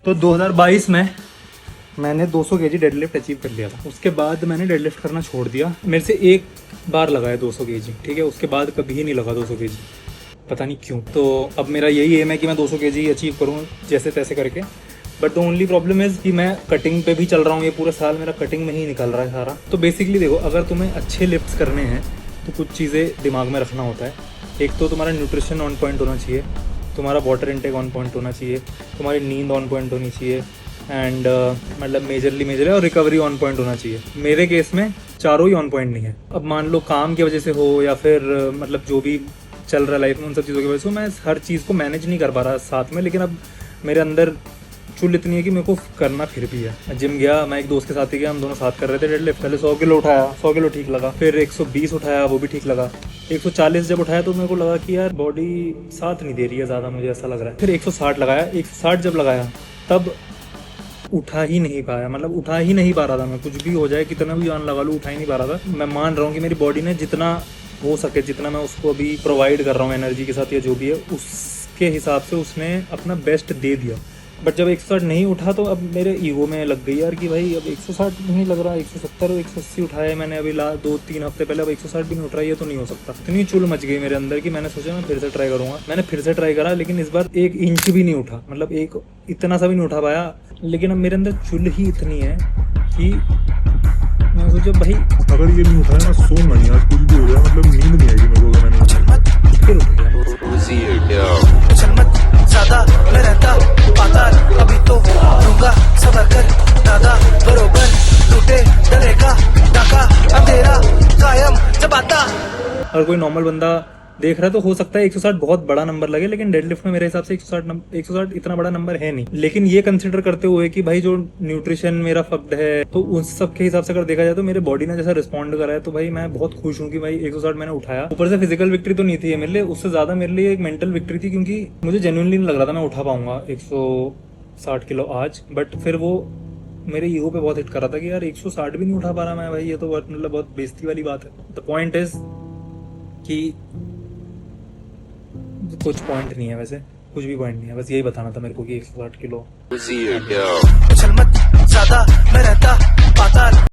तो 2022 में मैंने 200 केजी डेडलिफ्ट अचीव कर लिया था। उसके बाद मैंने डेडलिफ्ट करना छोड़ दिया। मेरे से एक बार लगाया 200 केजी, ठीक है, उसके बाद कभी नहीं लगा 200 केजी, पता नहीं क्यों। तो अब मेरा यही एम है कि मैं 200 केजी अचीव करूँ जैसे तैसे करके। But the only problem is कि मैं कटिंग पे भी चल रहा हूँ, ये पूरा साल मेरा कटिंग में ही निकल रहा है सारा। तो बेसिकली देखो, अगर तुम्हें अच्छे लिफ्ट्स करने हैं तो कुछ चीज़ें दिमाग में रखना होता है। एक तो तुम्हारा न्यूट्रिशन ऑन पॉइंट होना चाहिए, तुम्हारा वाटर इनटेक ऑन पॉइंट होना चाहिए, तुम्हारी नींद ऑन पॉइंट होनी चाहिए, एंड मतलब मेजर और रिकवरी ऑन पॉइंट होना चाहिए। मेरे केस में चारों ही ऑन पॉइंट नहीं है। अब मान लो काम की वजह से हो या फिर मतलब जो भी चल रहा है लाइफ में, उन सब चीज़ों की वजह से मैं हर चीज़ को मैनेज नहीं कर पा रहा साथ में। लेकिन अब मेरे अंदर चुल इतनी है कि मेरे को करना फिर भी है। जिम गया, मैं एक दोस्त के साथ ही गया, हम दोनों साथ कर रहे थे डेडलिफ्ट। पहले 100 किलो उठाया, 100 किलो ठीक लगा। फिर 120 उठाया, वो भी ठीक लगा। 140 जब उठाया तो मेरे को लगा कि यार बॉडी साथ नहीं दे रही है ज़्यादा, मुझे ऐसा लग रहा है। फिर 160 लगाया। 160 जब लगाया तब उठा ही नहीं पाया, मतलब उठा ही नहीं पा रहा था मैं। कुछ भी हो जाए, कितना भी जान लगा लूँ, उठा ही नहीं पा रहा था। मैं मान रहा हूँ कि मेरी बॉडी ने जितना हो सके, जितना मैं उसको अभी प्रोवाइड कर रहा हूँ एनर्जी के साथ या जो भी है, उसके हिसाब से उसने अपना बेस्ट दे दिया। बट जब 160 नहीं उठा तो अब मेरे ईगो में लग गई यार कि भाई अब 160 नहीं लग रहा, 170 और 180 उठाया मैंने अभी 2-3 हफ्ते पहले, अब 160 भी नहीं उठ रहा, ये तो नहीं हो सकता। इतनी चुल मच गई मेरे अंदर कि मैंने सोचा मैं फिर से ट्राई करूंगा। मैंने फिर से ट्राई करा, लेकिन इस बार 1 इंच भी नहीं उठा, मतलब एक इतना सा भी नहीं उठा पाया। लेकिन अब मेरे अंदर चुल ही इतनी है कि मैं सोचा भाई अगर ये नहीं उठाया ना, सोऊंगा नहीं आज, कुछ भी हो जाए, मतलब नींद नहीं आएगी मेरे को अगर मैंने फिर उठ गया। चल मत ज्यादा मैं रहता पाताल, अभी तो दूंगा सबर कर दादा, बरोबर टूटे डलेगा डाका, अंधेरा कायम जब आता। और कोई नॉर्मल बंदा देख रहा है तो हो सकता है 160 बहुत बड़ा नंबर लगे, लेकिन डेडलिफ्ट में मेरे हिसाब से 160 इतना बड़ा नंबर है नहीं। लेकिन ये कंसिडर करते हुए कि भाई जो न्यूट्रिशन मेरा फक्ड है, तो उस सब के हिसाब से अगर देखा जाए तो मेरे बॉडी ने जैसा रिस्पॉन्ड करा है, तो भाई मैं बहुत खुश हूँ कि भाई 160 मैंने उठाया। ऊपर से फिजिकल विक्ट्री तो नहीं थी मेरे लिए, उससे ज्यादा मेरे लिए एक मेंटल विक्ट्री थी, क्योंकि मुझे जेन्युइनली नहीं लग रहा था मैं उठा पाऊंगा 160 किलो आज। बट फिर वो मेरे ईगो पे बहुत हिट कर रहा था कि यार 160 भी नहीं उठा पा रहा मैं, भाई ये तो मतलब बहुत बेइज्जती वाली बात है। द पॉइंट इज कि कुछ पॉइंट नहीं है, वैसे कुछ भी पॉइंट नहीं है, बस यही बताना था मेरे को कि 160 किलो। चल मत ज्यादा मैं रहता पाताल।